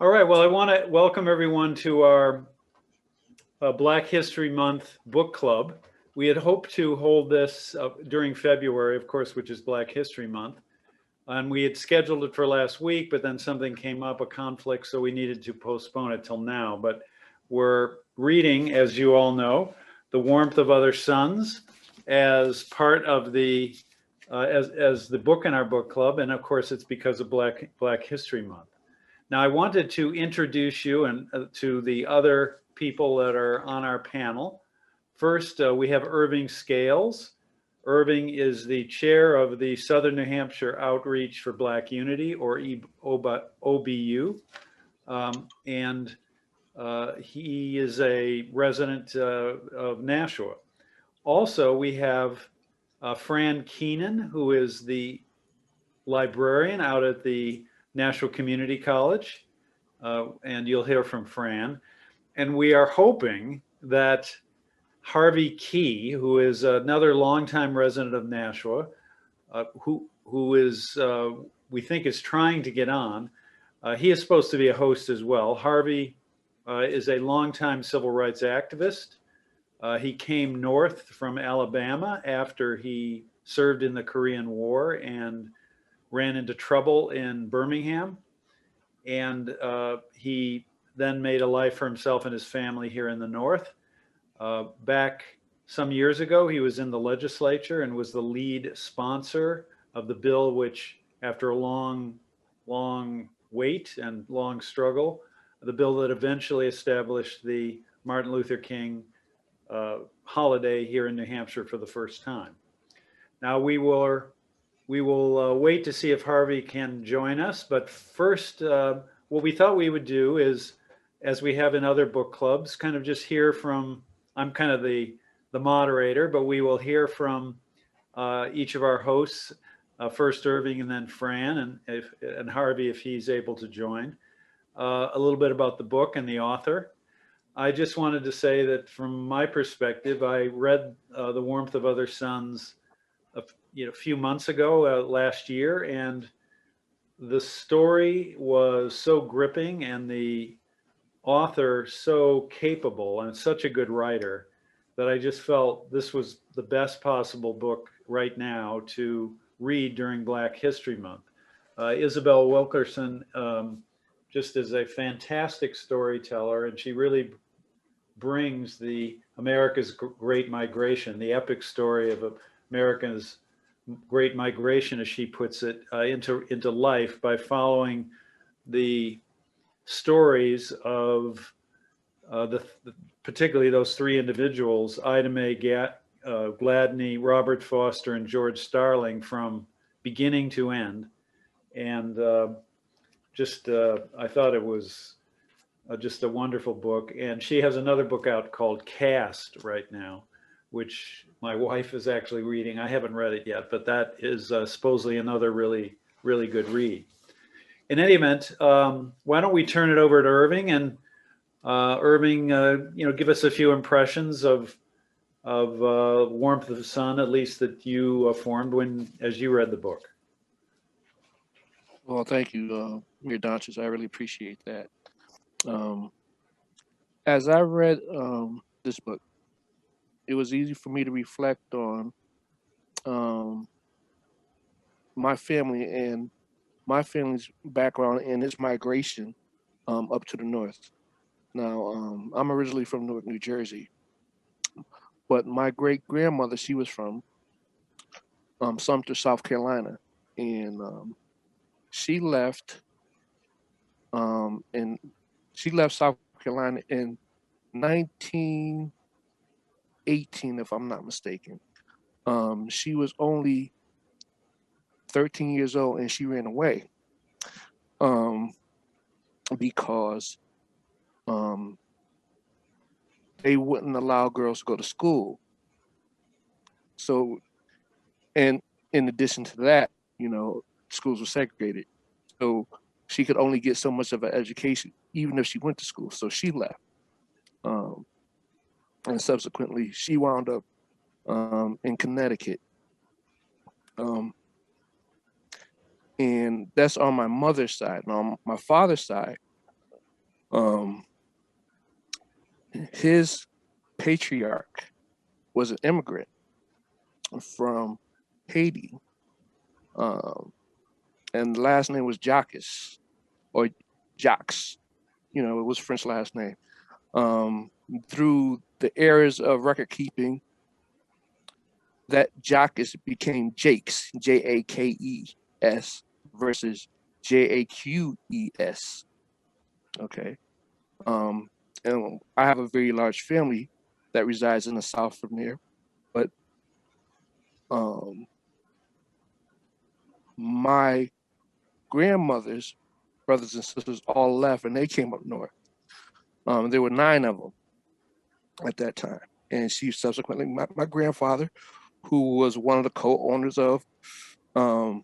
All right. Well, I want to welcome everyone to our Black History Month book club. We had hoped to hold this during February, of course, which is Black History Month. And we had scheduled it for last week, but then something came up, a conflict, so we needed to postpone it till now. But we're reading, as you all know, The Warmth of Other Suns as part of the as the book in our book club, and of course, it's because of Black History Month. Now, I wanted to introduce you and to the other people that are on our panel. First, we have Irving Scales. Irving is the chair of the Southern New Hampshire Outreach for Black Unity, or OBU, and he is a resident of Nashua. Also, we have Fran Keenan, who is the librarian out at the Nashua Community College, and you'll hear from Fran. And we are hoping that Harvey Key, who is another longtime resident of Nashua, who is we think is trying to get on. He is supposed to be a host as well. Harvey is a longtime civil rights activist. He came north from Alabama after he served in the Korean War and ran into trouble in Birmingham. And he then made a life for himself and his family here in the North. Back some years ago, he was in the legislature and was the lead sponsor of the bill, which, after a long wait and long struggle, the bill that eventually established the Martin Luther King holiday here in New Hampshire for the first time. Now we will wait to see if Harvey can join us. But first, what we thought we would do is, as we have in other book clubs, kind of just hear from, I'm kind of the moderator, but we will hear from each of our hosts, first Irving and then Fran, and Harvey if he's able to join, a little bit about the book and the author. I just wanted to say that from my perspective, I read The Warmth of Other Suns a few months ago, last year, and the story was so gripping and the author so capable and such a good writer that I just felt this was the best possible book right now to read during Black History Month. Isabel Wilkerson just is a fantastic storyteller, and she really brings the America's Great Migration, the epic story of America's Great Migration, as she puts it, into life by following the stories of particularly those three individuals, Ida Mae Gladney, Robert Foster, and George Starling, from beginning to end. And I thought it was just a wonderful book. And she has another book out called Cast right now, which my wife is actually reading. I haven't read it yet, but that is supposedly another really, really good read. In any event, why don't we turn it over to Irving, and Irving, give us a few impressions of Warmth of the Sun, at least that you formed as you read the book. Well, thank you, Mayor Donches. I really appreciate that. As I read this book, it was easy for me to reflect on my family and my family's background and its migration up to the north. Now, I'm originally from Newark, New Jersey, but my great grandmother, she was from Sumter, South Carolina, and she left and she left South Carolina in 1918, if I'm not mistaken. She was only 13 years old and she ran away because they wouldn't allow girls to go to school. So, and in addition to that, schools were segregated. So she could only get so much of an education, even if she went to school. So she left. And subsequently, she wound up in Connecticut. And that's on my mother's side. Now, on my father's side, Um, his patriarch was an immigrant from Haiti, and the last name was Jacques or Jacques. You know, it was French last name. Through the eras of record keeping, that Jacques became Jakes, Jakes, versus Jaqes. Okay. And I have a very large family that resides in the South from there, but my grandmother's brothers and sisters all left and they came up north. There were 9 of them at that time. And she subsequently, my grandfather, who was one of the co-owners of the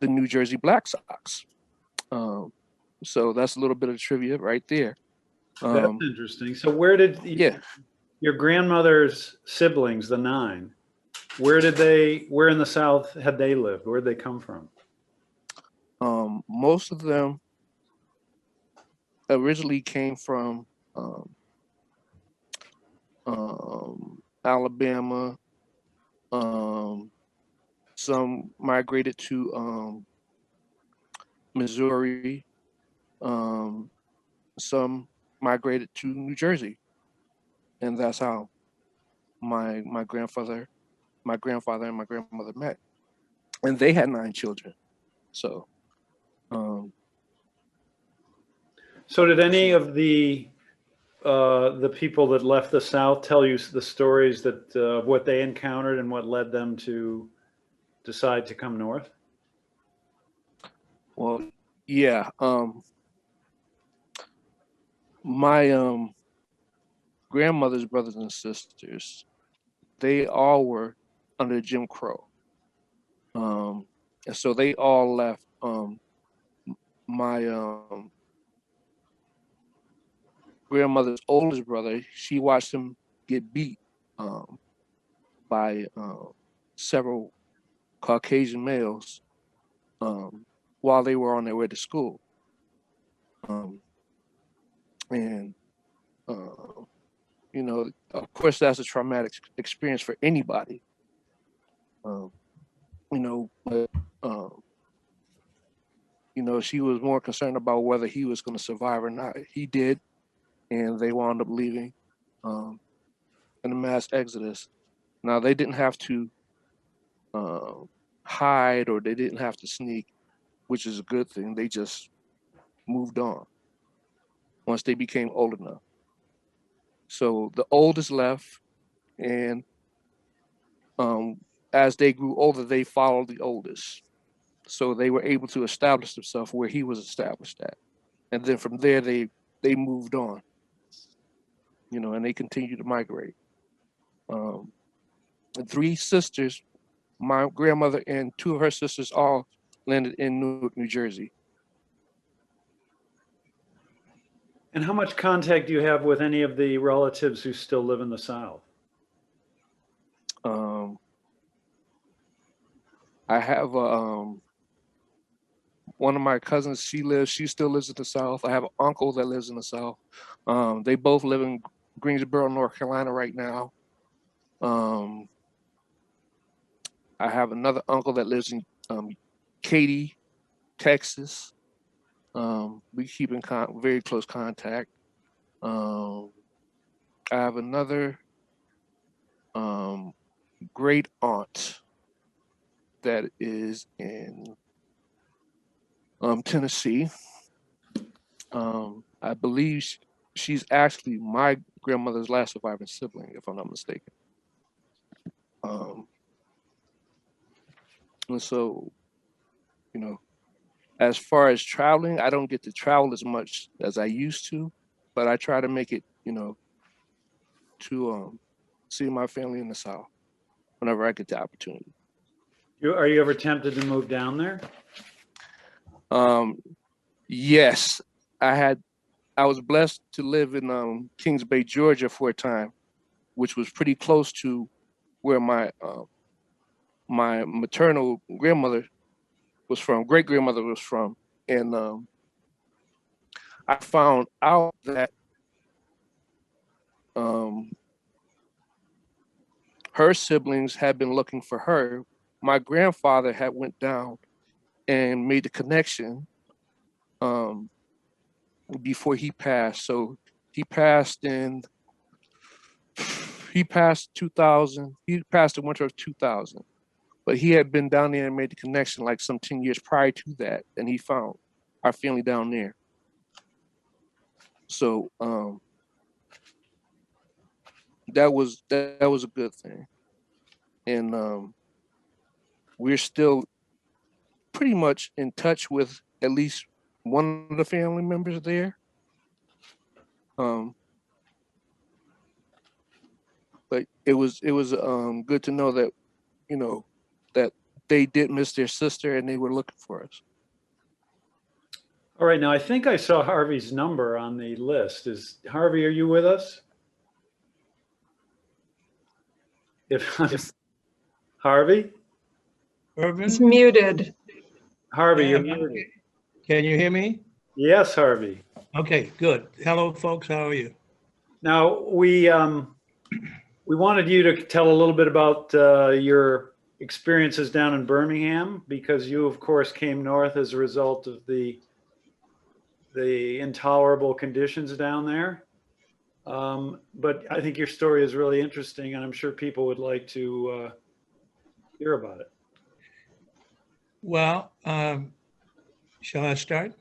New Jersey Black Sox. So that's a little bit of trivia right there. That's interesting. So where did your grandmother's siblings, the 9, where in the South had they lived? Where did they come from? Most of them originally came from Alabama. Some migrated to Missouri. Some migrated to New Jersey, and that's how my grandfather and my grandmother met, and they had 9 children. So, so did any of the people that left the South tell you the stories that of what they encountered and what led them to decide to come north? well, yeah. My grandmother's brothers and sisters, they all were under Jim Crow. And so they all left. My grandmother's oldest brother, she watched him get beat by several Caucasian males while they were on their way to school. And you know, of course, that's a traumatic experience for anybody. You know, but you know, she was more concerned about whether he was going to survive or not. He did, and they wound up leaving in a mass exodus. Now, they didn't have to hide or they didn't have to sneak, which is a good thing. They just moved on once they became old enough. So the oldest left, and as they grew older, they followed the oldest. So they were able to establish themselves where he was established at. And then from there, they moved on, you know, and they continued to migrate. 3 sisters, my grandmother and 2 of her sisters all landed in Newark, New Jersey. And how much contact do you have with any of the relatives who still live in the South? I have one of my cousins, she still lives in the South. I have an uncle that lives in the South. They both live in Greensboro, North Carolina right now. I have another uncle that lives in Katy, Texas. We keep in very close contact. I have another great aunt that is in Tennessee. I believe she's actually my grandmother's last surviving sibling, if I'm not mistaken. And so, you know, as far as traveling, I don't get to travel as much as I used to, but I try to make it, you know, to see my family in the South whenever I get the opportunity. Are you ever tempted to move down there? Yes, I was blessed to live in Kings Bay, Georgia for a time, which was pretty close to where my maternal grandmother was from, great grandmother was from. And I found out that her siblings had been looking for her. My grandfather had went down and made the connection before he passed. So he passed in 2000. He passed the winter of 2000, but he had been down there and made the connection like some 10 years prior to that, and he found our family down there. So that was a good thing, and we're still pretty much in touch with at least one of the family members there. But it was good to know that, that they did miss their sister and they were looking for us. All right, now I think I saw Harvey's number on the list. Is Harvey, are you with us? If Harvey? Irvin? It's muted. Harvey, you're Yeah, muted. Can you hear me? Yes, Harvey. Okay, good. Hello, folks. How are you? Now, we wanted you to tell a little bit about your experiences down in Birmingham, because you, of course, came north as a result of the intolerable conditions down there. But I think your story is really interesting, and I'm sure people would like to hear about it. Well, shall I start?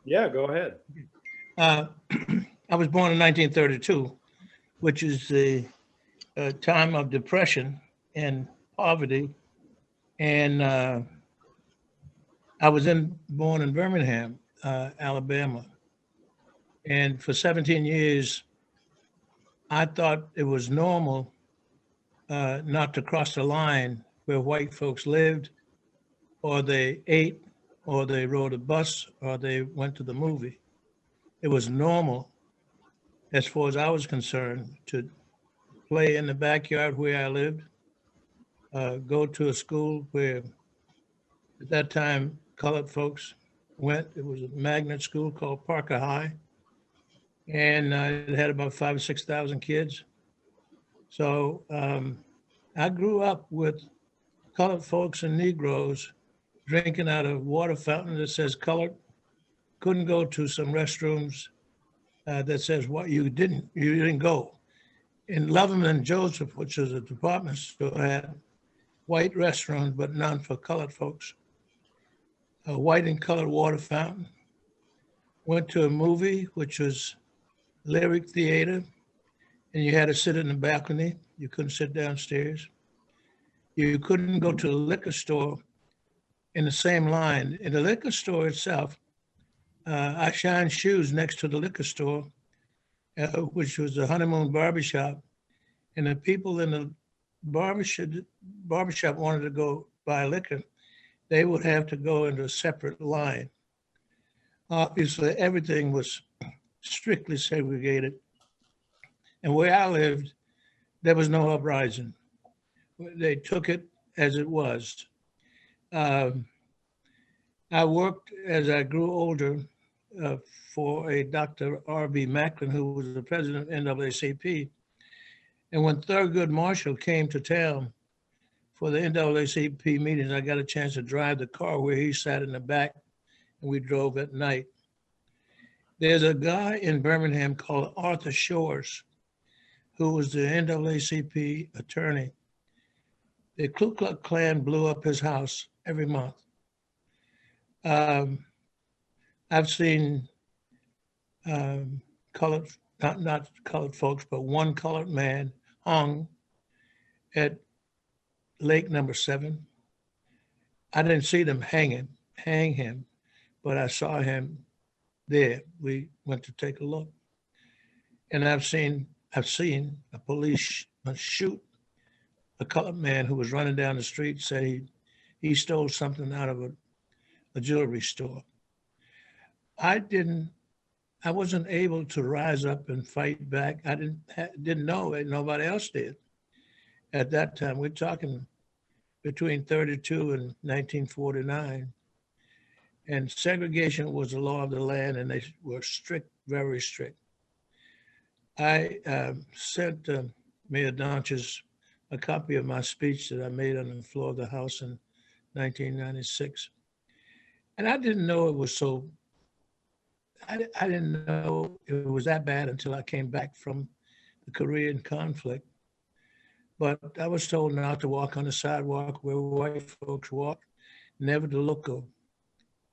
Yeah, go ahead. I was born in 1932, which is the time of depression and poverty. And I was born in Birmingham, Alabama. And for 17 years, I thought it was normal not to cross the line where white folks lived, or they ate, or they rode a bus, or they went to the movie. It was normal, as far as I was concerned, to play in the backyard where I lived, go to a school where, at that time, colored folks went. It was a magnet school called Parker High, and it had about 5,000 or 6,000 kids. So I grew up with colored folks and Negroes drinking out of water fountain that says colored. Couldn't go to some restrooms that says what you didn't go. In Loveman and Joseph, which is a department store, had white restrooms, but none for colored folks. A white and colored water fountain. Went to a movie, which was Lyric Theater, and you had to sit in the balcony. You couldn't sit downstairs. You couldn't go to the liquor store in the same line. In the liquor store itself, I shined shoes next to the liquor store, which was the Honeymoon Barbershop. And the people in the barbershop wanted to go buy liquor. They would have to go into a separate line. Obviously, everything was strictly segregated. And where I lived, there was no uprising. They took it as it was. I worked as I grew older for a Dr. R.B. Macklin, who was the president of NAACP. And when Thurgood Marshall came to town for the NAACP meetings, I got a chance to drive the car where he sat in the back, and we drove at night. There's a guy in Birmingham called Arthur Shores, who was the NAACP attorney. The Ku Klux Klan blew up his house every month. I've seen colored, not colored folks, but one colored man hung at Lake Number 7. I didn't see them hang him, but I saw him there. We went to take a look. And I've seen a police shoot a colored man who was running down the street, say he stole something out of a jewelry store. I wasn't able to rise up and fight back. I didn't know it. Nobody else did. At that time, we're talking between 32 and 1949. And segregation was the law of the land, and they were strict very strict. I sent Mayor Donches a copy of my speech that I made on the floor of the House in 1996. And I didn't know it was so, I didn't know it was that bad until I came back from the Korean conflict. But I was told not to walk on the sidewalk where white folks walk, never to look a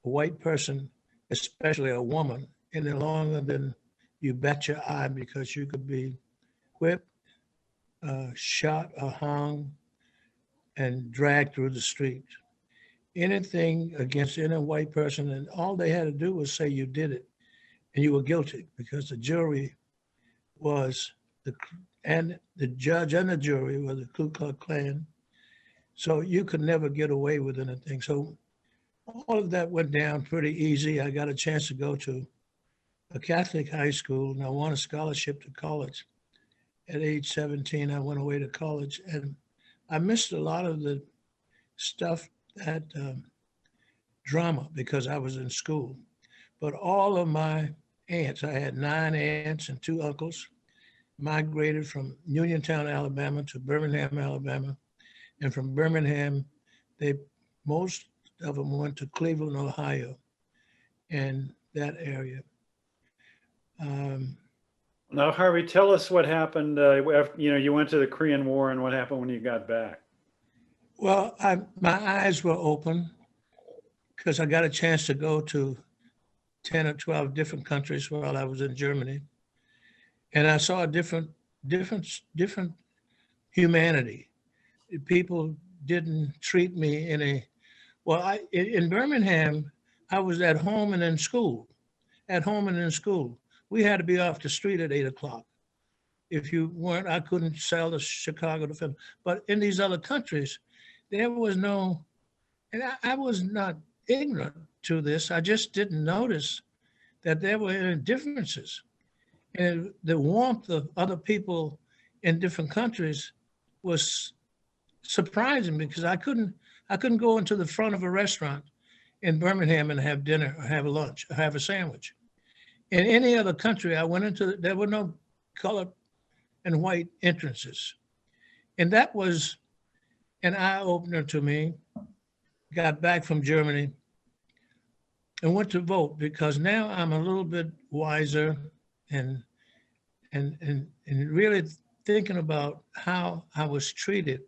white person, especially a woman, any longer than you bet your eye, because you could be whipped, shot, or hung, and dragged through the street. Anything against any white person, and all they had to do was say you did it, and you were guilty, because the jury was and the judge and the jury were the Ku Klux Klan. So you could never get away with anything. So all of that went down pretty easy. I got a chance to go to a Catholic high school, and I won a scholarship to college. At age 17, I went away to college, and I missed a lot of the stuff that drama because I was in school. But all of my aunts, I had 9 aunts and 2 uncles, migrated from Uniontown, Alabama to Birmingham, Alabama. And from Birmingham, most of them went to Cleveland, Ohio, and that area. Now, Harvey, tell us what happened. After, you went to the Korean War, and what happened when you got back. Well, my eyes were open because I got a chance to go to 10 or 12 different countries while I was in Germany. And I saw a different humanity. People didn't treat me in Birmingham, I was at home and in school. At home and in school. We had to be off the street at 8 o'clock. If you weren't, I couldn't sell to Chicago to film. But in these other countries, there was no, and I was not ignorant to this. I just didn't notice that there were any differences. And the warmth of other people in different countries was surprising because I couldn't go into the front of a restaurant in Birmingham and have dinner or have a lunch or have a sandwich. In any other country I went into, there were no color and white entrances. And that was an eye-opener to me. Got back from Germany and went to vote because now I'm a little bit wiser and really thinking about how I was treated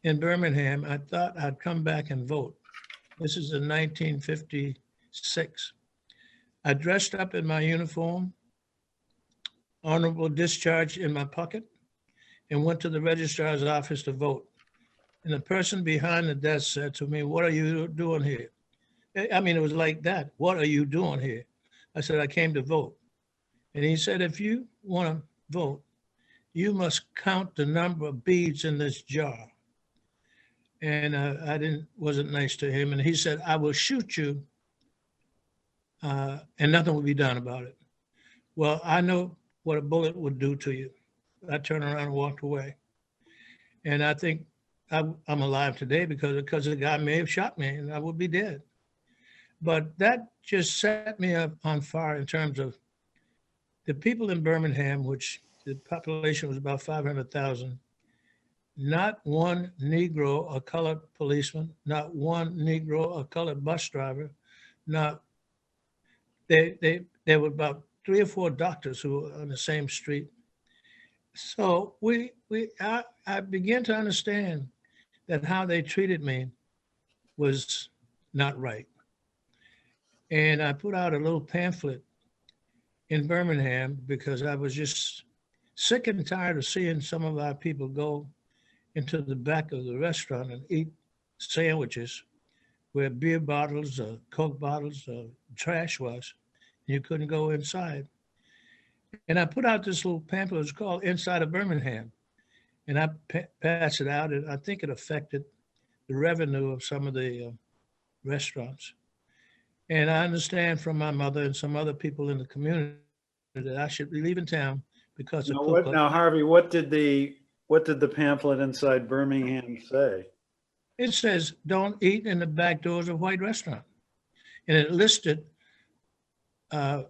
in Birmingham. I thought I'd come back and vote. This is in 1956. I dressed up in my uniform, honorable discharge in my pocket, and went to the registrar's office to vote. And the person behind the desk said to me, "What are you doing here?" I mean, it was like that. "What are you doing here?" I said, "I came to vote." And he said, "If you want to vote, you must count the number of beads in this jar." And I wasn't nice to him. And he said, "I will shoot you and nothing will be done about it." Well, I know what a bullet would do to you. I turned around and walked away. And I think I'm alive today because the guy may have shot me and I would be dead. But that just set me up on fire in terms of the people in Birmingham, which the population was about 500,000, not one Negro or colored policeman, not one Negro or colored bus driver, there were about 3 or 4 doctors who were on the same street. So I began to understand that how they treated me was not right. And I put out a little pamphlet in Birmingham because I was just sick and tired of seeing some of our people go into the back of the restaurant and eat sandwiches where beer bottles or Coke bottles or trash was. You couldn't go inside. And I put out this little pamphlet. It's called Inside of Birmingham. And I passed it out, and I think it affected the revenue of some of the restaurants. And I understand from my mother and some other people in the community that I should be leaving town because of Now, Harvey, what did the pamphlet Inside Birmingham say? It says, "Don't eat in the back doors of white restaurant." And it listed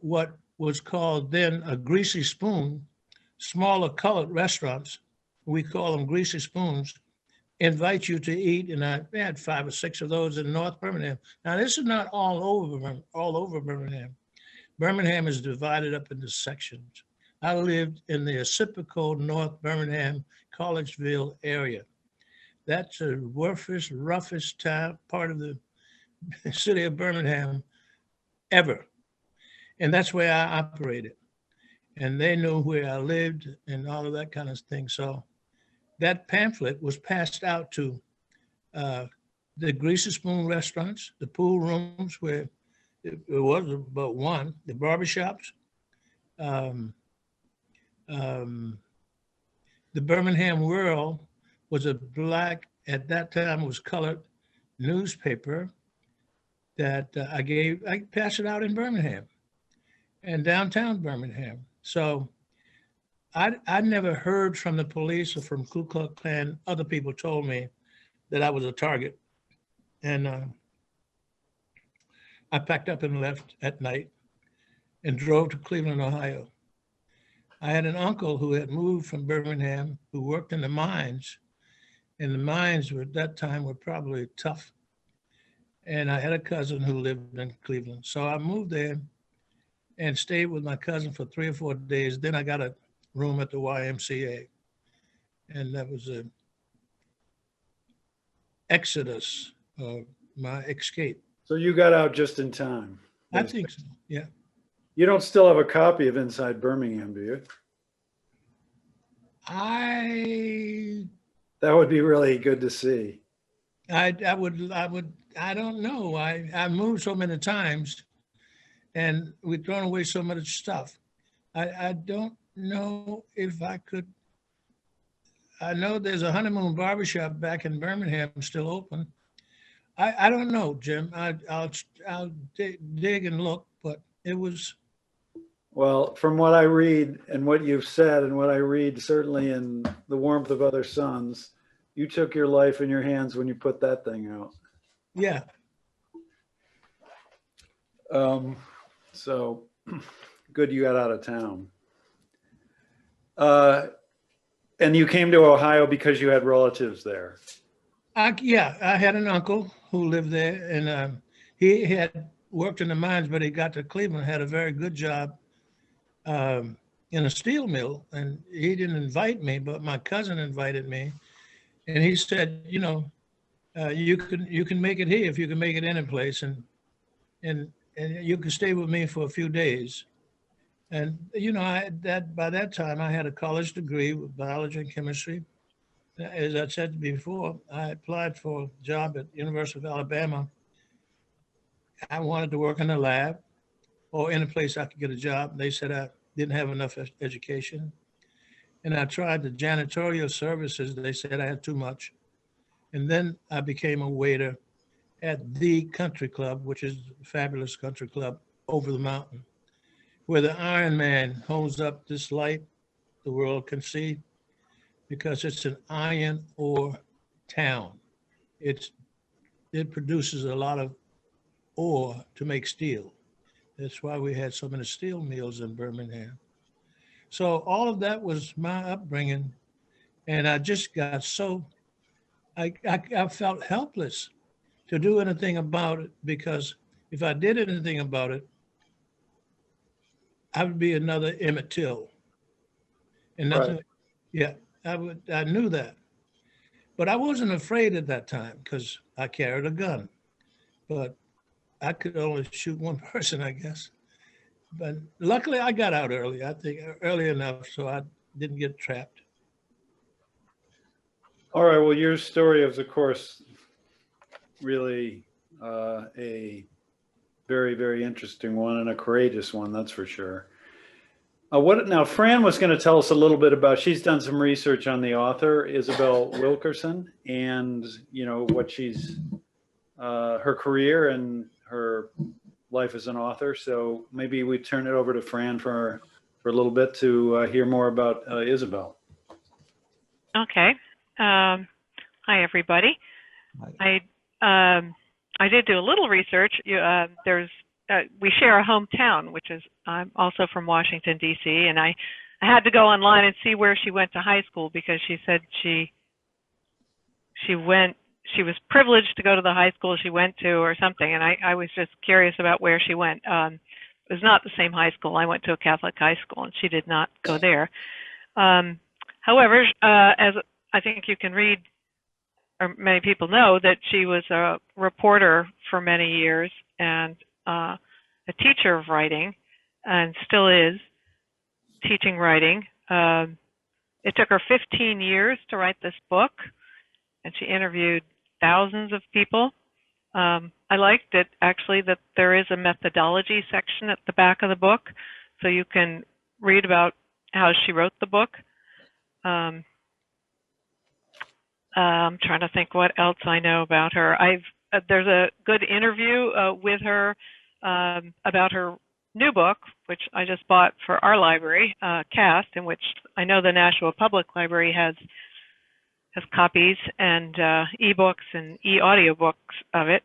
what was called then a greasy spoon. Smaller colored restaurants, we call them greasy spoons, invite you to eat, and I had 5 or 6 of those in North Birmingham. Now, this is not all over Birmingham. Birmingham is divided up into sections. I lived in the Occipital, North Birmingham, Collegeville area. That's the roughest part of the city of Birmingham ever. And that's where I operated. And they knew where I lived and all of that kind of thing. So that pamphlet was passed out to the Greasy Spoon restaurants, the pool rooms where it was about one, the barbershops, um, the Birmingham World was a black, at that time it was colored newspaper that I passed it out in Birmingham and downtown Birmingham. So I never heard from the police or from Ku Klux Klan. Other people told me that I was a target. And I packed up and left at night and drove to Cleveland, Ohio. I had an uncle who had moved from Birmingham who worked in the mines. And the mines at that time were probably tough. And I had a cousin who lived in Cleveland. So I moved there and stayed with my cousin for 3 or 4 days. Then I got a room at the YMCA. And that was an exodus, my escape. So you got out just in time. I think so, yeah. You don't still have a copy of Inside Birmingham, do you? That would be really good to see. I don't know. I moved so many times and we've thrown away so much stuff. I don't know if I could. I know there's a Honeymoon Barbershop back in Birmingham still open. I don't know, Jim. I'll dig and look, but it was. Well, from what I read and what you've said and what I read, certainly in The Warmth of Other Suns, you took your life in your hands when you put that thing out. Yeah. So good you got out of town. And you came to Ohio because you had relatives there. Yeah, I had an uncle who lived there, and he had worked in the mines, but he got to Cleveland, had a very good job in a steel mill, and he didn't invite me, but my cousin invited me, and he said, you know, you can make it here if you can make it any place, and you can stay with me for a few days. And you know, by that time I had a college degree with biology and chemistry. As I said before, I applied for a job at University of Alabama. I wanted to work in a lab or any place I could get a job. They said I didn't have enough education. And I tried the janitorial services. They said I had too much. And then I became a waiter at the country club, which is a fabulous country club over the mountain, where the Iron Man holds up this light the world can see, because it's an iron ore town. It produces a lot of ore to make steel. That's why we had so many steel mills in Birmingham. So all of that was my upbringing. And I just got so, I felt helpless to do anything about it, because if I did anything about it, I would be another Emmett Till. And nothing, Right. yeah, I knew that. But I wasn't afraid at that time because I carried a gun. But I could only shoot one person, I guess. But luckily I got out early, I think early enough so I didn't get trapped. All right. Well, your story is, of course, really a very, very interesting one and a courageous one, that's for sure. Now, Fran was going to tell us a little bit about, she's done some research on the author, Isabel Wilkerson, and, you know, what she's, her career and her life as an author. So maybe we turn it over to Fran for a little bit to hear more about Isabel. Okay. Hi, everybody. I did do a little research. There's we share a hometown, which is I'm also from Washington D.C. and I had to go online and see where she went to high school because she said she was privileged to go to the high school she went to or something, and I was just curious about where she went. It was not the same high school. I went to a Catholic high school, and she did not go there. However, as I think you can read, or many people know, that she was a reporter for many years and a teacher of writing, and still is teaching writing. It took her 15 years to write this book, and she interviewed thousands of people. I liked it, actually, that there is a methodology section at the back of the book, so you can read about how she wrote the book. I'm trying to think what else I know about her. There's a good interview with her about her new book, which I just bought for our library, Cast, in which I know the National Public Library has copies and e-books and e-audiobooks of it.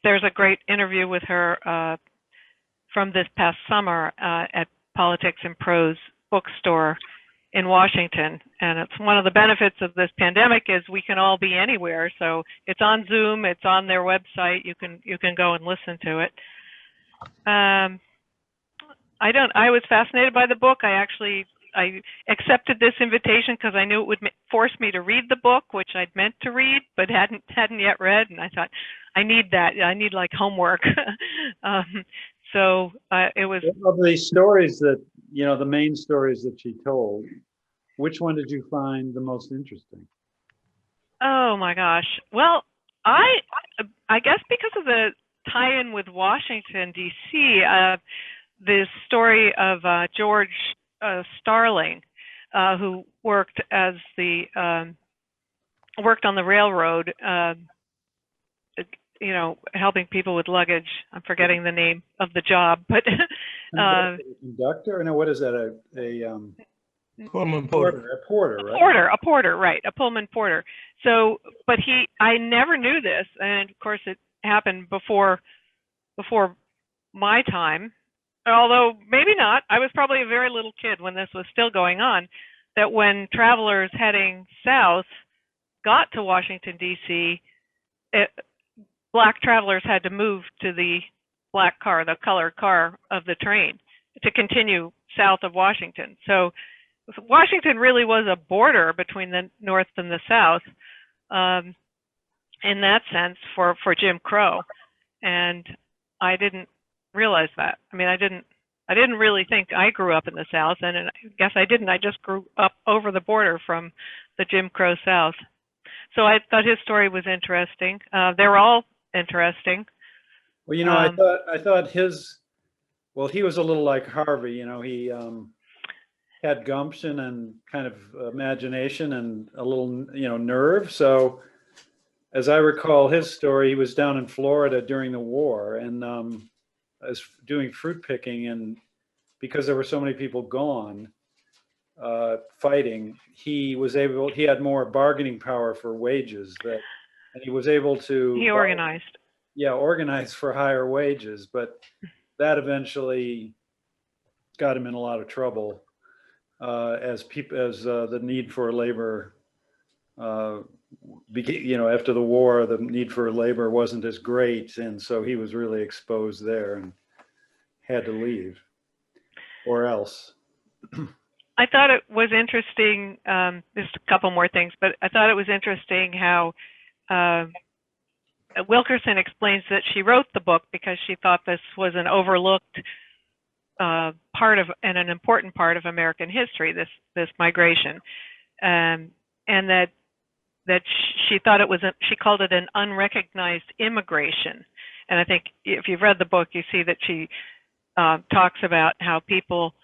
There's a great interview with her from this past summer at Politics and Prose bookstore in Washington, and it's one of the benefits of this pandemic is we can all be anywhere. So it's on Zoom, it's on their website. You can go and listen to it. I was fascinated by the book. I accepted this invitation because I knew it would force me to read the book, which I'd meant to read but hadn't yet read, and I thought I need that. I need like homework. So it was. Of the stories that the main stories that she told, which one did you find the most interesting? Oh my gosh! Well, I guess because of the tie-in with Washington D.C., the story of George Starling, who worked on the railroad, helping people with luggage. I'm forgetting the name of the job, but conductor? No, what is that? A Pullman porter. A porter, right? A porter, right? A Pullman porter. So, but I never knew this, and of course it happened before my time. Although maybe not. I was probably a very little kid when this was still going on. That when travelers heading south got to Washington D.C., black travelers had to move to the black car, the colored car of the train, to continue south of Washington. So Washington really was a border between the North and the South, in that sense, for Jim Crow, and I didn't realize that. I mean, I didn't really think I grew up in the South, and I guess I didn't. I just grew up over the border from the Jim Crow South. So I thought his story was interesting. They were all interesting. Well, I thought he was a little like Harvey. He had gumption and kind of imagination and a little, nerve. So as I recall his story, he was down in Florida during the war and was doing fruit picking, and because there were so many people gone fighting, he had more bargaining power for wages, and he was able to. He organized. Organize for higher wages, but that eventually got him in a lot of trouble as the need for labor after the war, the need for labor wasn't as great, and so he was really exposed there and had to leave, or else. I thought it was interesting, just a couple more things, but I thought it was interesting how Wilkerson explains that she wrote the book because she thought this was an overlooked part of, and an important part of American history, this migration, and that she thought it was, she called it an unrecognized immigration. And I think if you've read the book, you see that she talks about how people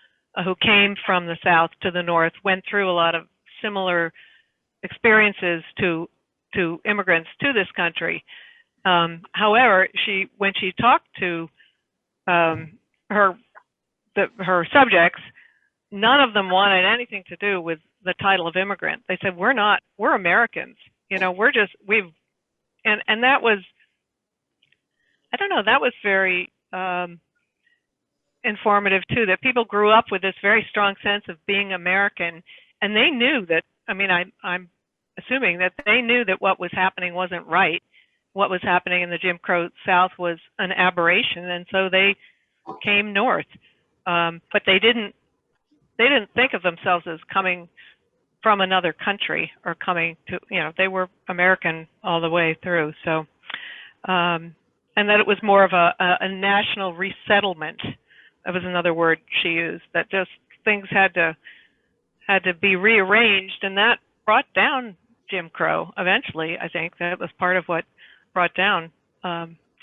who came from the South to the North went through a lot of similar experiences to immigrants to this country. However, when she talked to her subjects, none of them wanted anything to do with the title of immigrant. They said, we're Americans. And that was, I don't know, that was very informative too, that people grew up with this very strong sense of being American, and they knew that, I mean, I'm assuming that they knew that what was happening wasn't right. What was happening in the Jim Crow South was an aberration, and so they came north. But they didn't think of themselves as coming from another country or coming to, they were American all the way through. So, and that it was more of a national resettlement. That was another word she used, that just things had to be rearranged, and that brought down Jim Crow eventually. I think that was part of what brought down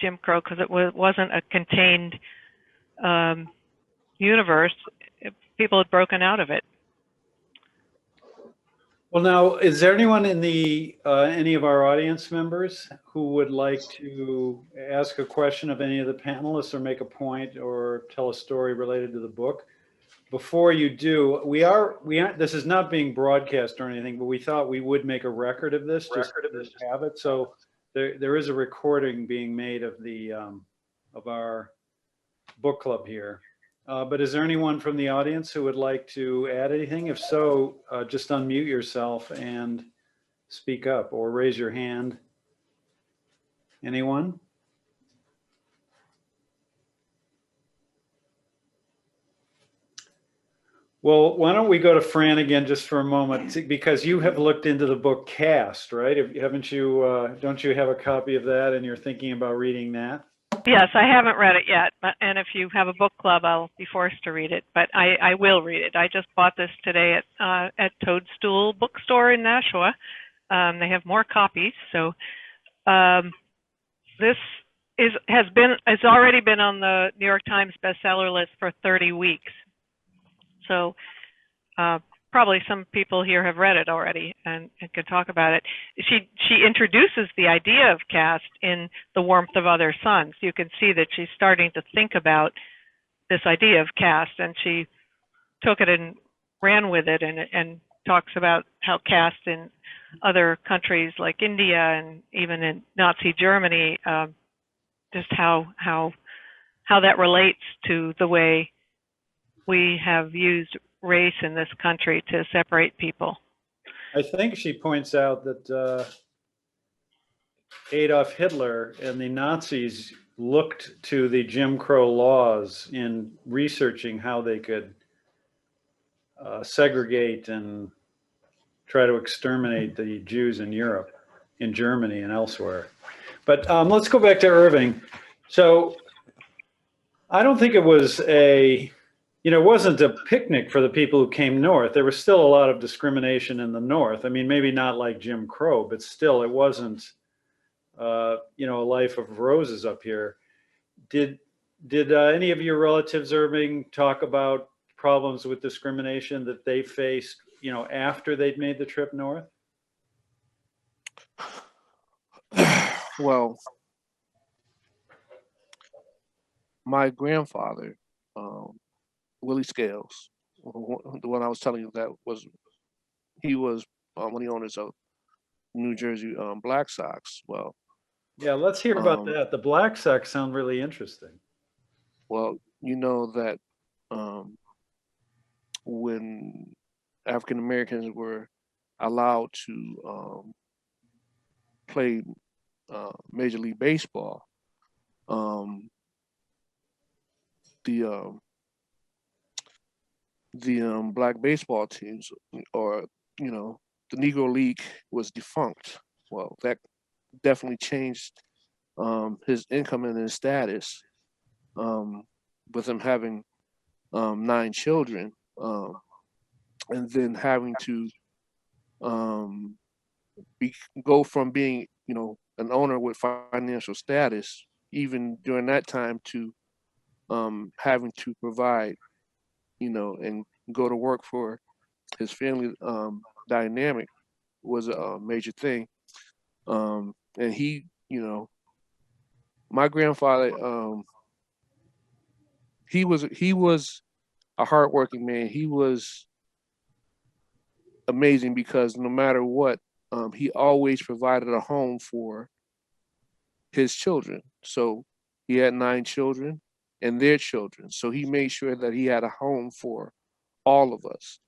Jim Crow, because it wasn't a contained universe. People had broken out of it. Well, now, is there anyone in the any of our audience members who would like to ask a question of any of the panelists or make a point or tell a story related to the book? Before you do, we aren't, this is not being broadcast or anything, but we thought we would make a record of this, just to have it. So there is a recording being made of the of our book club here. But is there anyone from the audience who would like to add anything? If so, just unmute yourself and speak up or raise your hand. Anyone? Well, why don't we go to Fran again just for a moment, because you have looked into the book Caste, right? Haven't you? Don't you have a copy of that and you're thinking about reading that? Yes, I haven't read it yet, and if you have a book club, I'll be forced to read it. But I will read it. I just bought this today at Toadstool Bookstore in Nashua. They have more copies, so this has already been on the New York Times bestseller list for 30 weeks. So probably some people here have read it already and can talk about it. She introduces the idea of caste in The Warmth of Other Suns. You can see that she's starting to think about this idea of caste, and she took it and ran with it, and talks about how caste in other countries like India and even in Nazi Germany, just how that relates to the way we have used race in this country to separate people. I think she points out that Adolf Hitler and the Nazis looked to the Jim Crow laws in researching how they could segregate and try to exterminate the Jews in Europe, in Germany and elsewhere. But let's go back to Irving. So I don't think it was it wasn't a picnic for the people who came north. There was still a lot of discrimination in the north. I mean, maybe not like Jim Crow, but still it wasn't, a life of roses up here. Did any of your relatives, Irving, talk about problems with discrimination that they faced, after they'd made the trip north? Well, my grandfather, Willie Scales, the one I was telling you he was one of the owners of New Jersey Black Sox. Well, yeah, let's hear about that. The Black Sox sound really interesting. Well, you know that when African Americans were allowed to play Major League Baseball, the black baseball teams, or the Negro League, was defunct. Well, that definitely changed his income and his status, with him having 9 children, and then having to go from being an owner with financial status, even during that time, to having to provide and go to work for his family dynamic was a major thing. And he, my grandfather, he was a hardworking man. He was amazing because no matter what, he always provided a home for his children. So he had 9 children. and their children. So he made sure that he had a home for all of us.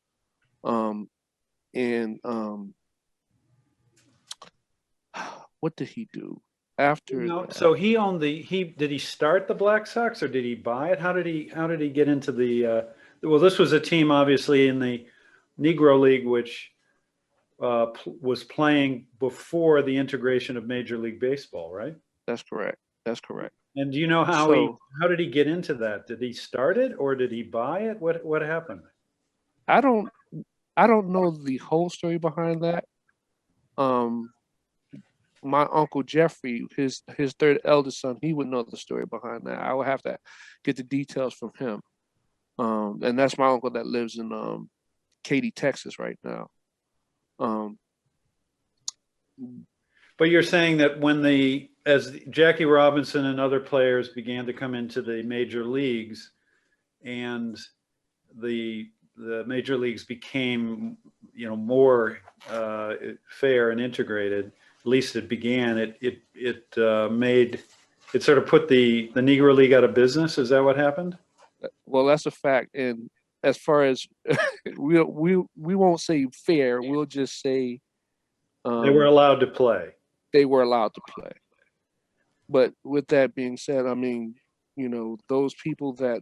What did he do after that? So he owned did he start the Black Sox or did he buy it? How did he get into the, well, this was a team obviously in the Negro League, which was playing before the integration of Major League Baseball, right? That's correct. That's correct. And do you know how So how did he get into that? Did he start it or did he buy it? What happened? I don't know the whole story behind that. My uncle Jeffrey, his third eldest son, he would know the story behind that. I would have to get the details from him. And that's my uncle that lives in Katy, Texas right now. But you're saying that as Jackie Robinson and other players began to come into the major leagues, and the major leagues became, more fair and integrated. At least it began. It sort of put the Negro League out of business. Is that what happened? Well, that's a fact. And as far as we won't say fair, we'll just say They were allowed to play. They were allowed to play. But with that being said, I mean, those people that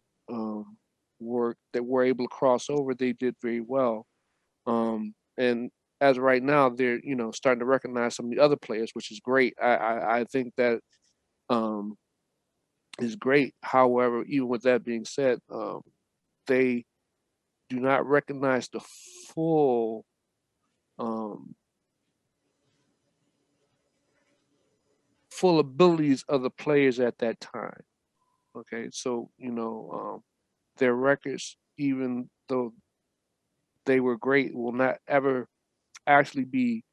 were able to cross over, they did very well. And as of right now, they're starting to recognize some of the other players, which is great. I think that is great. However, even with that being said, they do not recognize the full abilities of the players at that time. Okay, so their records, even though they were great, will not ever actually be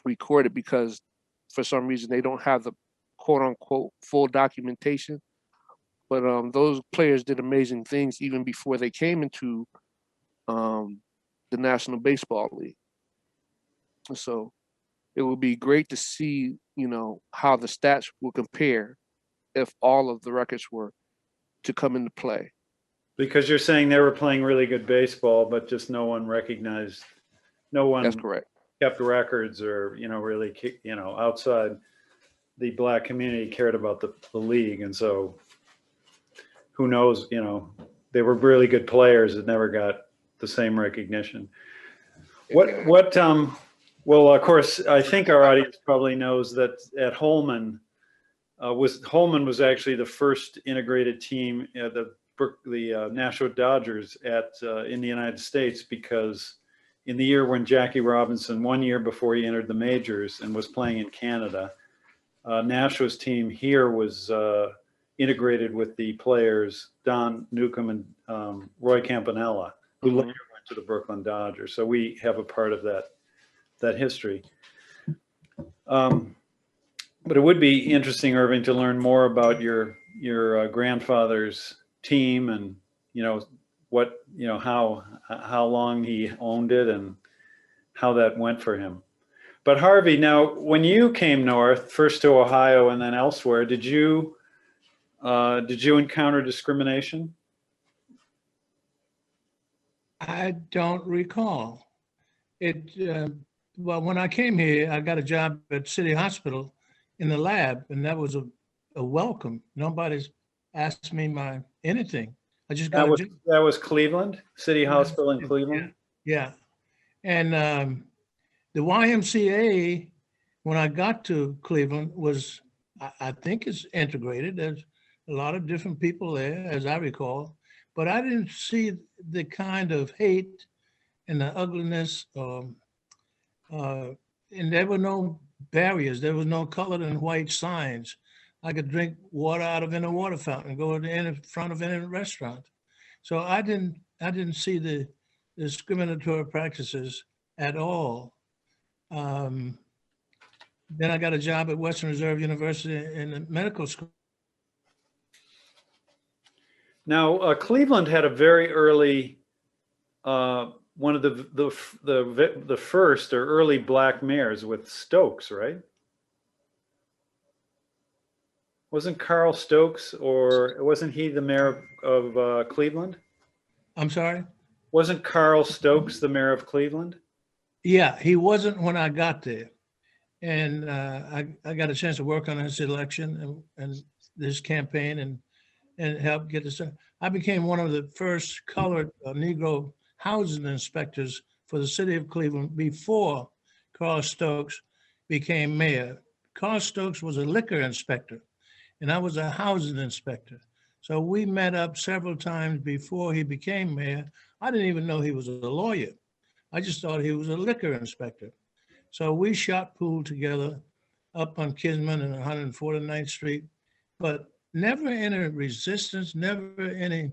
recorded because for some reason they don't have the quote unquote full documentation. But those players did amazing things even before they came into the National Baseball League. So it would be great to see, how the stats will compare if all of the records were to come into play. Because you're saying they were playing really good baseball, but just no one recognized, no one That's correct. kept records or, really, outside the Black community cared about the league. And so who knows, they were really good players that never got the same recognition. Well, of course, I think our audience probably knows that at Holman was actually the first integrated team, the Nashua Dodgers in the United States, because in the year when Jackie Robinson, 1 year before he entered the majors and was playing in Canada, Nashua's team here was integrated with the players Don Newcomb and Roy Campanella, who later went to the Brooklyn Dodgers. So we have a part of that history. But it would be interesting, Irving, to learn more about your grandfather's team and how long he owned it and how that went for him. But Harvey, now when you came north, first to Ohio and then elsewhere, did you encounter discrimination? I don't recall it. Well, when I came here, I got a job at City Hospital in the lab, and that was a welcome. Nobody's asked me anything. I just got that was Cleveland, City Hospital in Cleveland. Yeah. And the YMCA, when I got to Cleveland, was I think it's integrated. There's a lot of different people there, as I recall, but I didn't see the kind of hate and the ugliness. And there were no barriers. There was no colored and white signs. I could drink water out of any water fountain, go in front of any restaurant. So I didn't see the discriminatory practices at all. Then I got a job at Western Reserve University in the medical school. Now, Cleveland had a very early, one of the first or early black mayors with Stokes, right? Wasn't Carl Stokes, or wasn't he the mayor of Cleveland? I'm sorry? Wasn't Carl Stokes the mayor of Cleveland? Yeah, he wasn't when I got there. And I got a chance to work on his election and this campaign and help get this. I became one of the first colored Negro housing inspectors for the city of Cleveland before Carl Stokes became mayor. Carl Stokes was a liquor inspector, and I was a housing inspector. So we met up several times before he became mayor. I didn't even know he was a lawyer. I just thought he was a liquor inspector. So we shot pool together up on Kisman and 149th Street, but never any resistance, never any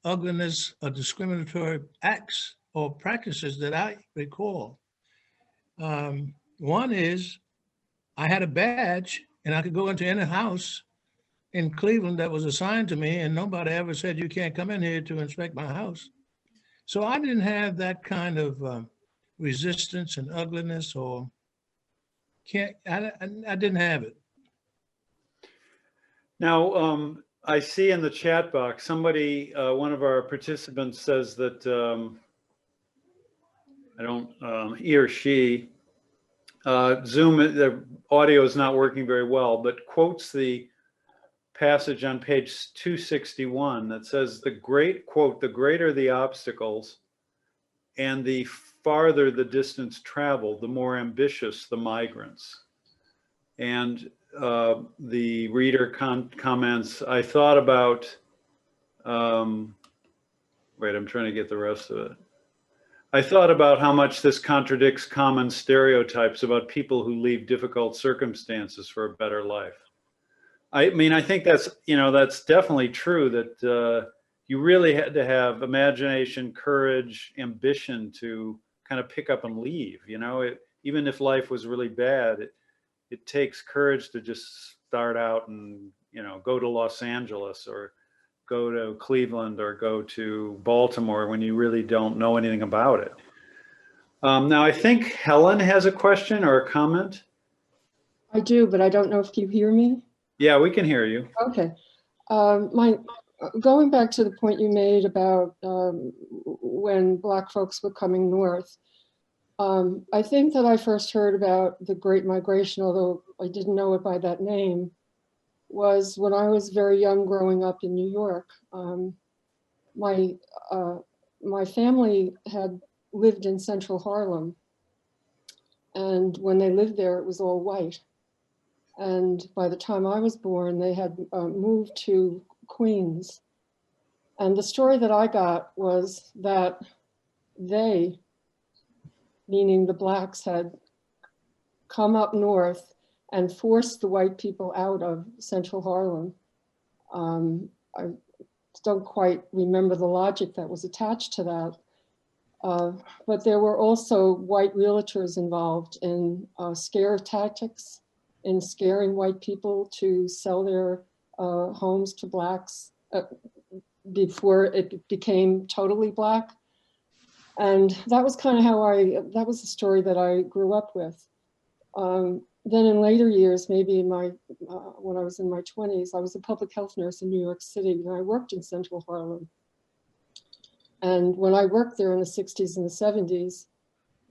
ugliness or discriminatory acts or practices that I recall. One is I had a badge and I could go into any house in Cleveland that was assigned to me, and nobody ever said, you can't come in here to inspect my house. So I didn't have that kind of resistance and ugliness, or I didn't have it. Now, I see in the chat box, somebody, one of our participants says that, he or she, Zoom, the audio is not working very well, but quotes the passage on page 261 that says quote, the greater the obstacles and the farther the distance traveled, the more ambitious the migrants. And the reader comments, I thought about, wait, I'm trying to get the rest of it. I thought about how much this contradicts common stereotypes about people who leave difficult circumstances for a better life. I mean, I think that's, that's definitely true, that you really had to have imagination, courage, ambition to kind of pick up and leave. Even if life was really bad, it takes courage to just start out and, go to Los Angeles or go to Cleveland or go to Baltimore when you really don't know anything about it. Now, I think Helen has a question or a comment. I do, but I don't know if you hear me. Yeah, we can hear you. Okay. Going back to the point you made about when Black folks were coming north, I think that I first heard about the Great Migration, although I didn't know it by that name, was when I was very young growing up in New York. My family had lived in central Harlem, and when they lived there, it was all white. And by the time I was born, they had moved to Queens. And the story that I got was that they, meaning the Blacks, had come up north and forced the white people out of central Harlem. I don't quite remember the logic that was attached to that. But there were also white realtors involved in scare tactics, in scaring white people to sell their homes to Blacks before it became totally Black. And that was kind of how that was the story that I grew up with. Then in later years, maybe when I was in my 20s, I was a public health nurse in New York City, and I worked in central Harlem. And when I worked there in the 60s and the 70s,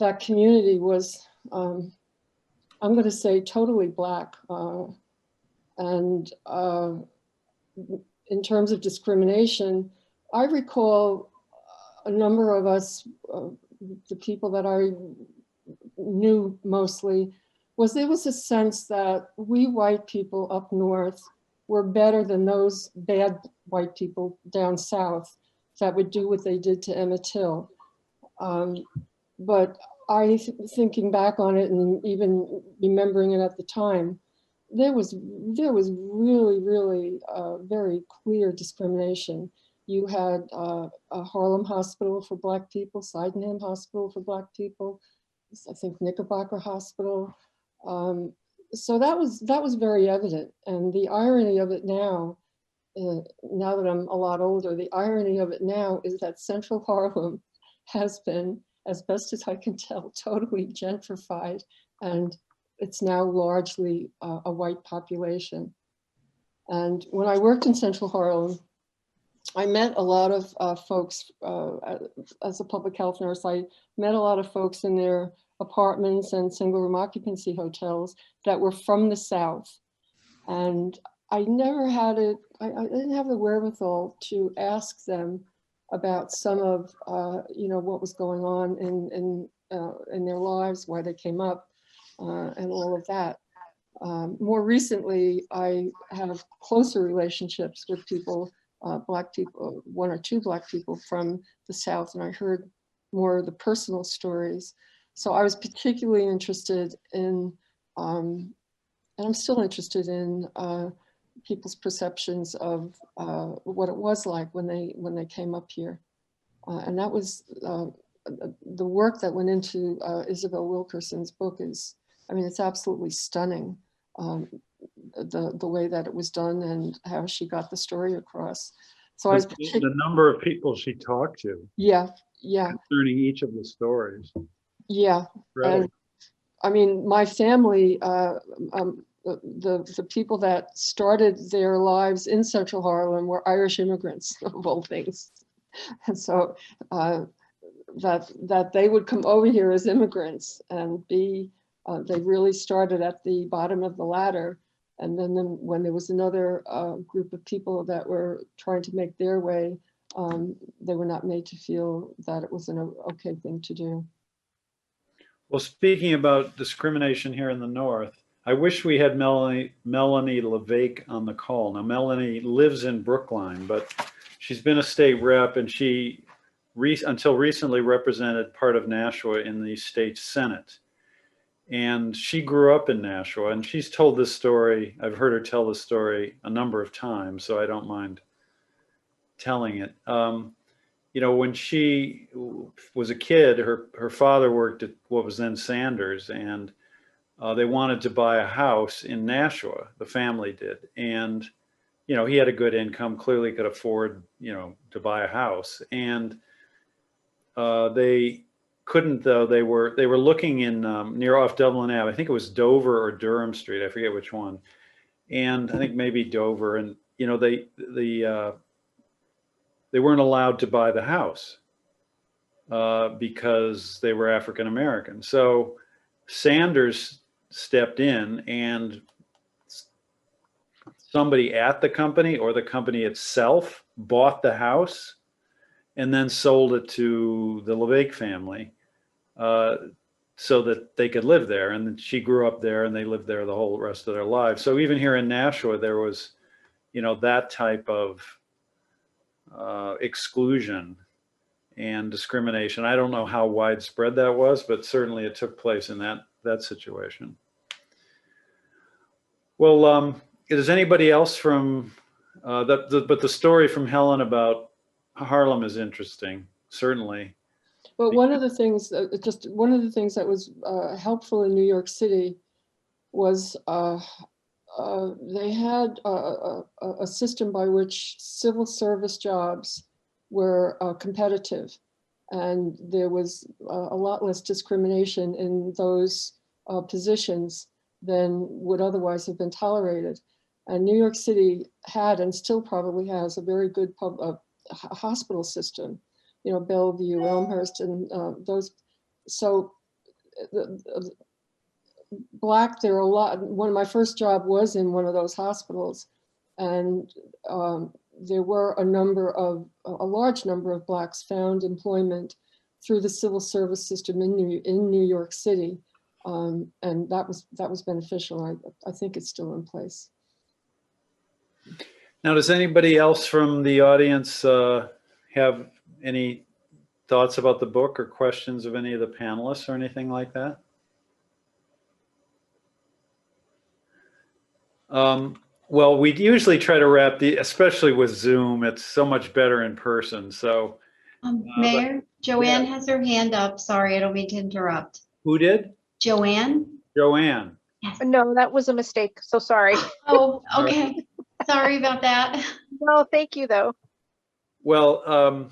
that community was, I'm going to say, totally Black. And in terms of discrimination, I recall a number of us, the people that I knew mostly, there was a sense that we white people up north were better than those bad white people down south that would do what they did to Emmett Till. But thinking back on it and even remembering it at the time, there was really, really very clear discrimination. You had a Harlem hospital for Black people, Sydenham Hospital for Black people, I think Knickerbocker Hospital. So that was very evident. And the irony of it now that I'm a lot older, the irony of it now is that central Harlem has been, as best as I can tell, totally gentrified and it's now largely a white population. And when I worked in Central Harlem, I met a lot of folks, as a public health nurse, I met a lot of folks in their apartments and single room occupancy hotels that were from the South. And I never had it, I didn't have the wherewithal to ask them about some of, what was going on in their lives, why they came up, and all of that. More recently, I have closer relationships with people, Black people, one or two Black people from the South, and I heard more of the personal stories. So I was particularly interested in, and I'm still interested in, people's perceptions of what it was like when they came up here. And that was the work that went into Isabel Wilkerson's book is, I mean, it's absolutely stunning. The way that it was done and how she got the story across. So I was the number of people she talked to. Yeah. Concerning each of the stories. Yeah. Really? And, I mean, my family, the people that started their lives in Central Harlem were Irish immigrants, of all things. And so that they would come over here as immigrants and be, they really started at the bottom of the ladder. And then when there was another group of people that were trying to make their way, they were not made to feel that it was an okay thing to do. Well, speaking about discrimination here in the North, I wish we had Melanie LeVake on the call. Now, Melanie lives in Brookline, but she's been a state rep, and she until recently represented part of Nashua in the state Senate. And she grew up in Nashua, and she's told this story. I've heard her tell this story a number of times, so I don't mind telling it. When she was a kid, her father worked at what was then Sanders, and they wanted to buy a house in Nashua, the family did. And, he had a good income, clearly could afford, to buy a house. And they couldn't, though. They were looking in near off Dublin Ave. I think it was Dover or Durham Street. I forget which one. And I think maybe Dover. And, they weren't allowed to buy the house because they were African American. So Sanders stepped in, and somebody at the company or the company itself bought the house and then sold it to the LeVake family so that they could live there. And then she grew up there, and they lived there the whole rest of their lives. So even here in Nashua, there was, that type of exclusion and discrimination. I don't know how widespread that was, but certainly it took place in that situation. Well, does anybody else from but the story from Helen about Harlem is interesting, certainly. But one of the things that was helpful in New York City was they had a system by which civil service jobs were competitive, and there was a lot less discrimination in those positions than would otherwise have been tolerated. And New York City had, and still probably has, a very good hospital system, Bellevue, Elmhurst, and those. So Black, there are a lot. One of my first job was in one of those hospitals, and there were a large number of Blacks found employment through the civil service system in New York City, and that was beneficial. I think it's still in place. Now, does anybody else from the audience have any thoughts about the book or questions of any of the panelists or anything like that? Well, we usually try to wrap especially with Zoom, it's so much better in person. So, Mayor, Joanne has her hand up. Sorry, I don't mean to interrupt. Who did? Joanne? Joanne. Yes. No, that was a mistake. So sorry. Oh, okay. Sorry about that. No, thank you though. Well,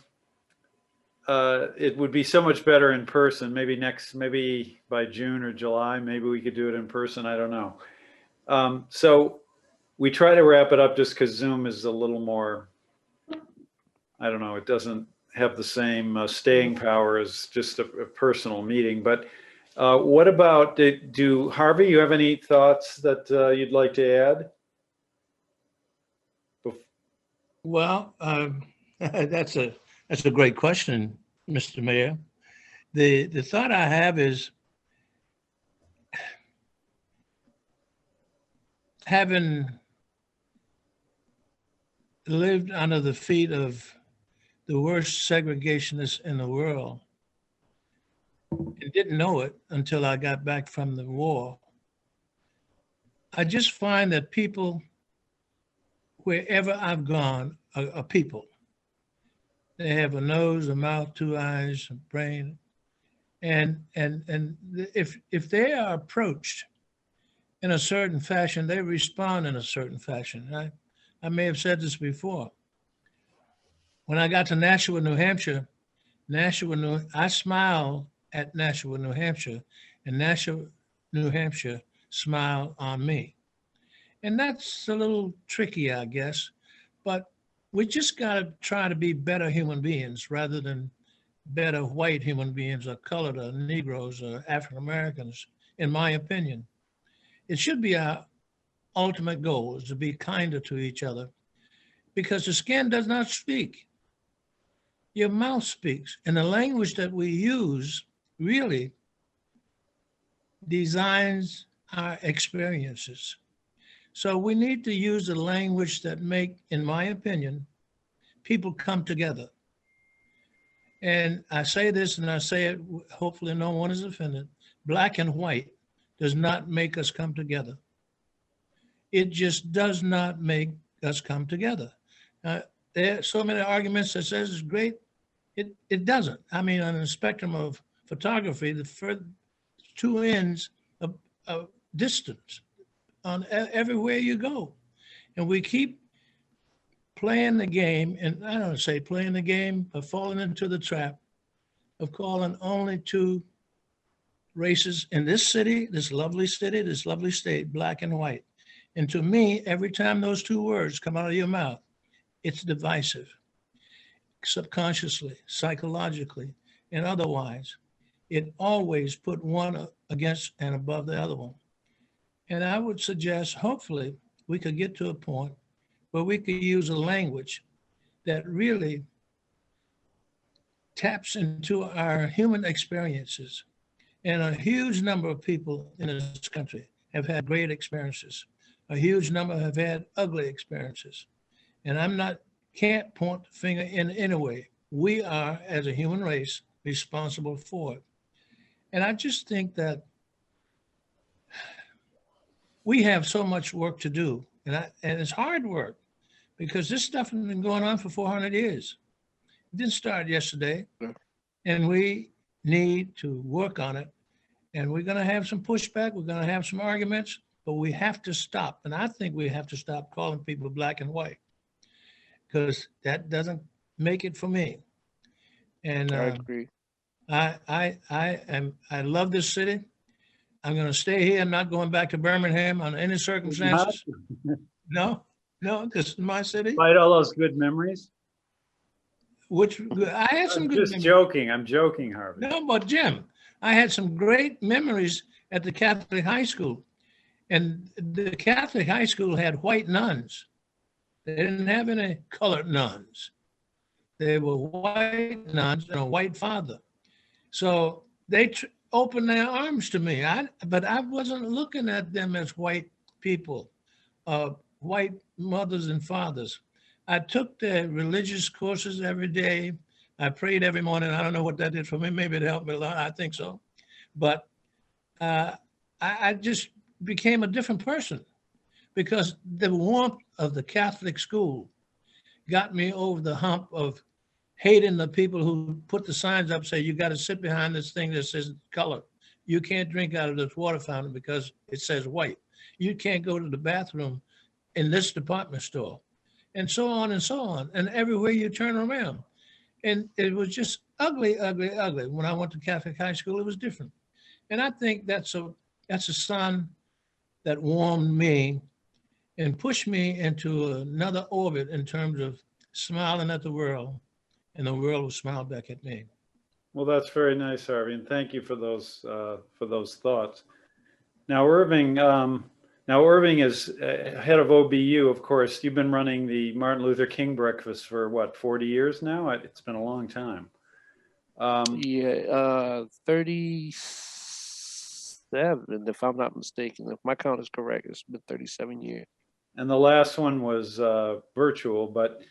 it would be so much better in person. Maybe by June or July, maybe we could do it in person. I don't know. So we try to wrap it up just because Zoom is a little more, I don't know, it doesn't have the same staying power as just a personal meeting. But what about, do Harvey, you have any thoughts that you'd like to add? Well, that's a great question, Mr. Mayor. The thought I have is having lived under the feet of the worst segregationists in the world and didn't know it until I got back from the war. I just find that people, wherever I've gone, are people. They have a nose, a mouth, two eyes, a brain. And if they are approached in a certain fashion, they respond in a certain fashion. I may have said this before. When I got to Nashua, New Hampshire, I smiled at Nashua, New Hampshire, and Nashua, New Hampshire smiled on me. And that's a little tricky, I guess, but we just got to try to be better human beings rather than better white human beings or colored or Negroes or African Americans, in my opinion. It should be our ultimate goal, is to be kinder to each other, because the skin does not speak. Your mouth speaks, and the language that we use really designs our experiences. So we need to use the language that make, in my opinion, people come together. And I say this, and I say it, hopefully no one is offended. Black and white does not make us come together. It just does not make us come together. There are so many arguments that says it's great. It doesn't. I mean, on the spectrum of photography, the two ends of distance on everywhere you go. And we keep playing the game, and I don't say playing the game, but falling into the trap of calling only two races in this city, this lovely state, black and white. And to me, every time those two words come out of your mouth, it's divisive, subconsciously, psychologically, and otherwise. It always put one against and above the other one. And I would suggest, hopefully, we could get to a point where we could use a language that really taps into our human experiences. And a huge number of people in this country have had great experiences. A huge number have had ugly experiences. And can't point the finger in any way. We are, as a human race, responsible for it. And I just think that we have so much work to do, and it's hard work, because this stuff has been going on for 400 years. It didn't start yesterday, and we need to work on it. And we're going to have some pushback. We're going to have some arguments, but we have to stop. And I think we have to stop calling people black and white, because that doesn't make it for me. And I agree. I love this city. I'm going to stay here. I'm not going back to Birmingham on any circumstances. No, this is my city. Despite all those good memories? I had some good just memories. joking. I'm joking, Harvey. No, but Jim, I had some great memories at the Catholic high school. And the Catholic high school had white nuns. They didn't have any colored nuns. They were white nuns and a white father. So they opened their arms to me. But I wasn't looking at them as white people, white mothers and fathers. I took their religious courses every day. I prayed every morning. I don't know what that did for me. Maybe it helped me a lot. I think so. But I just became a different person, because the warmth of the Catholic school got me over the hump of hating the people who put the signs up, say, you got to sit behind this thing that says color. You can't drink out of this water fountain because it says white. You can't go to the bathroom in this department store, and so on and so on. And everywhere you turn around, And it was just ugly, ugly, ugly. When I went to Catholic high school, it was different. And I think that's a sun that warmed me and pushed me into another orbit in terms of smiling at the world, and the world will smile back at me. Well, that's very nice, Harvey, and thank you for those thoughts. Now, Irving is head of OBU, of course. You've been running the Martin Luther King breakfast for what, 40 years now? It's been a long time. Yeah, 37, if I'm not mistaken. If my count is correct, it's been 37 years. And the last one was virtual, but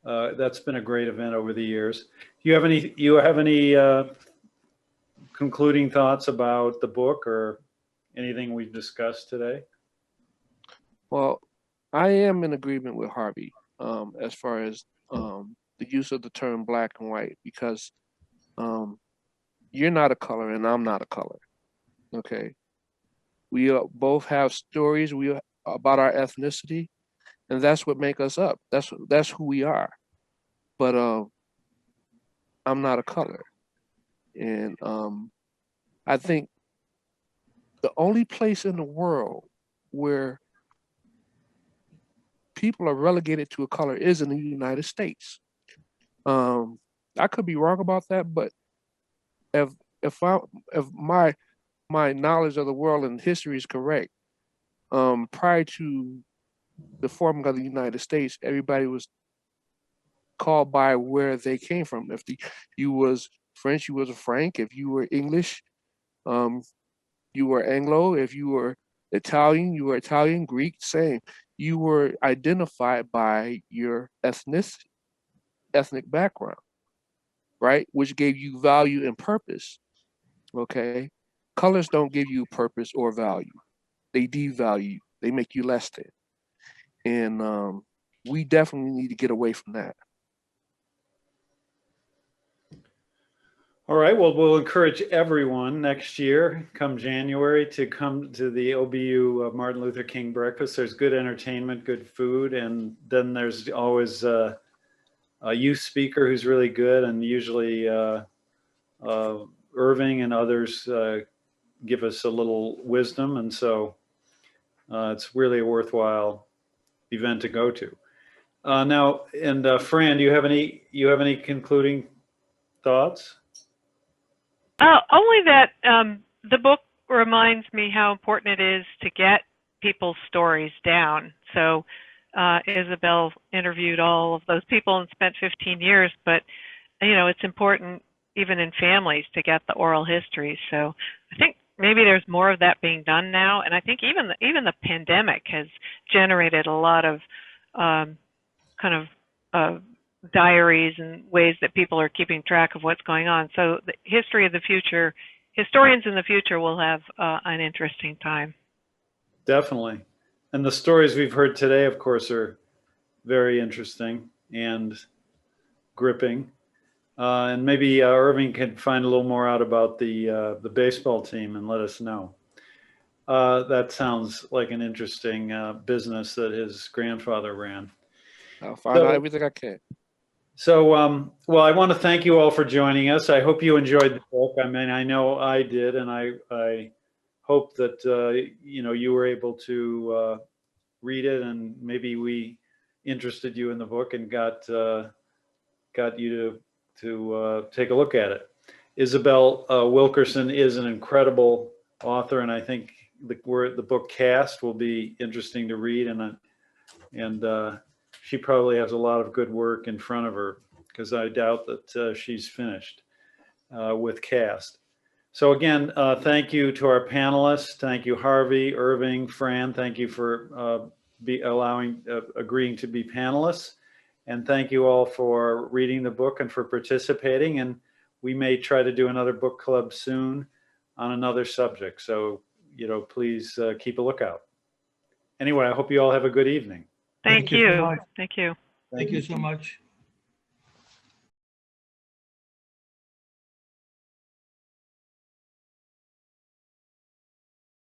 that's been a great event over the years. Do you have any concluding thoughts about the book or anything we've discussed today? Well, I am in agreement with Harvey as far as the use of the term black and white, because you're not a color and I'm not a color. Okay, we both have stories about our ethnicity, and that's what make us up. That's who we are. But I'm not a color, and I think the only place in the world where people are relegated to a color is in the United States. I could be wrong about that, but if my knowledge of the world and history is correct, prior to the forming of the United States, everybody was called by where they came from. If you was French, you was a Frank. If you were English, you were Anglo. If you were Italian, you were Italian. Greek, same. You were identified by your ethnic background, right? Which gave you value and purpose. Okay, colors don't give you purpose or value. They devalue you. They make you less than. And we definitely need to get away from that. All right, well, we'll encourage everyone next year, come January, to come to the OBU Martin Luther King breakfast. There's good entertainment, good food, and then there's always a youth speaker who's really good, and usually Irving and others give us a little wisdom, and so it's really a worthwhile event to go to. Now, and Fran, do you have any concluding thoughts? Only that the book reminds me how important it is to get people's stories down. So Isabel interviewed all of those people and spent 15 years, but it's important even in families to get the oral history. So I think maybe there's more of that being done now, and I think even the pandemic has generated a lot of kind of diaries and ways that people are keeping track of what's going on. So the history of the future, historians in the future will have an interesting time. Definitely. And the stories we've heard today, of course, are very interesting and gripping. And maybe Irving can find a little more out about the baseball team and let us know. That sounds like an interesting business that his grandfather ran. I'll find out everything I can. So, well, I want to thank you all for joining us. I hope you enjoyed the book. I mean, I know I did, and I hope that you were able to read it, and maybe we interested you in the book and got you to take a look at it. Isabel Wilkerson is an incredible author, and I think the book Cast will be interesting to read, and she probably has a lot of good work in front of her, because I doubt that she's finished with Cast. So again, thank you to our panelists. Thank you, Harvey, Irving, Fran. Thank you for agreeing to be panelists. And thank you all for reading the book and for participating. And we may try to do another book club soon on another subject. So, please keep a lookout. Anyway, I hope you all have a good evening. Thank you. So much. Thank you. Thank you so much.